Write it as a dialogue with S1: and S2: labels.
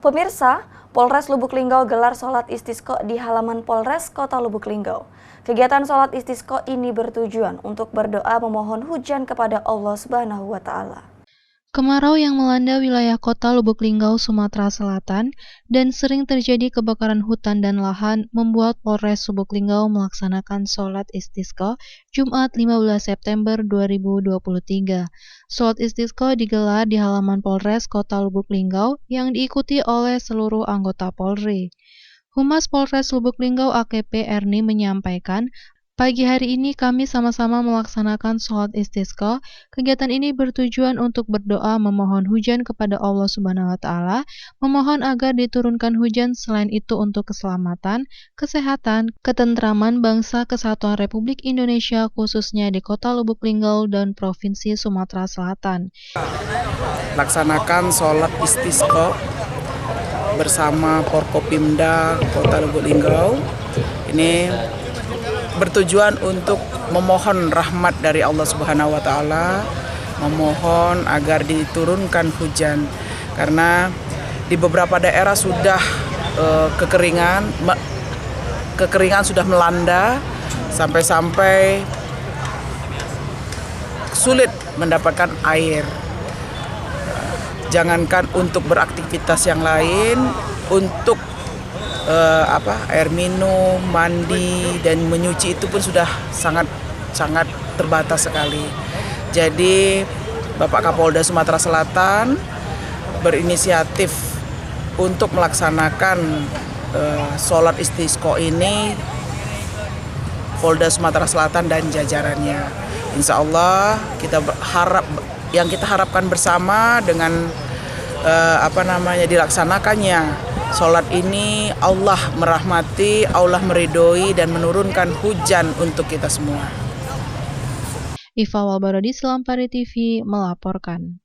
S1: Pemirsa, Polres Lubuk Linggau gelar sholat istisqa di halaman Polres Kota Lubuk Linggau. Kegiatan sholat istisqa ini bertujuan untuk berdoa memohon hujan kepada Allah Subhanahu wa Ta'ala.
S2: Kemarau yang melanda wilayah kota Lubuk Linggau, Sumatera Selatan, dan sering terjadi kebakaran hutan dan lahan membuat Polres Lubuk Linggau melaksanakan sholat istisqa Jumat 15 September 2023. Sholat istisqa digelar di halaman Polres Kota Lubuk Linggau yang diikuti oleh seluruh anggota Polri. Humas Polres Lubuk Linggau AKP Erni menyampaikan, pagi hari ini kami sama-sama melaksanakan sholat istisqa. Kegiatan ini bertujuan untuk berdoa memohon hujan kepada Allah Subhanahu wa Ta'ala, memohon agar diturunkan hujan, selain itu untuk keselamatan, kesehatan, ketentraman bangsa Kesatuan Republik Indonesia khususnya di Kota Lubuk Linggau dan Provinsi Sumatera Selatan.
S3: Laksanakan sholat istisqa bersama Forkopimda Kota Lubuk Linggau. Ini bertujuan untuk memohon rahmat dari Allah Subhanahu wa Ta'ala, memohon agar diturunkan hujan karena di beberapa daerah sudah kekeringan sudah melanda sampai sulit mendapatkan air. Jangankan untuk beraktivitas yang lain, untuk air minum, mandi, dan menyuci itu pun sudah sangat terbatas sekali. Jadi Bapak Kapolda Sumatera Selatan berinisiatif untuk melaksanakan sholat istisqa ini Polda Sumatera Selatan dan jajarannya. Insya Allah kita harapkan bersama dengan dilaksanakannya sholat ini, Allah merahmati, Allah meridhoi dan menurunkan hujan untuk kita semua.
S2: Iva Walbarodi, Selampari TV melaporkan.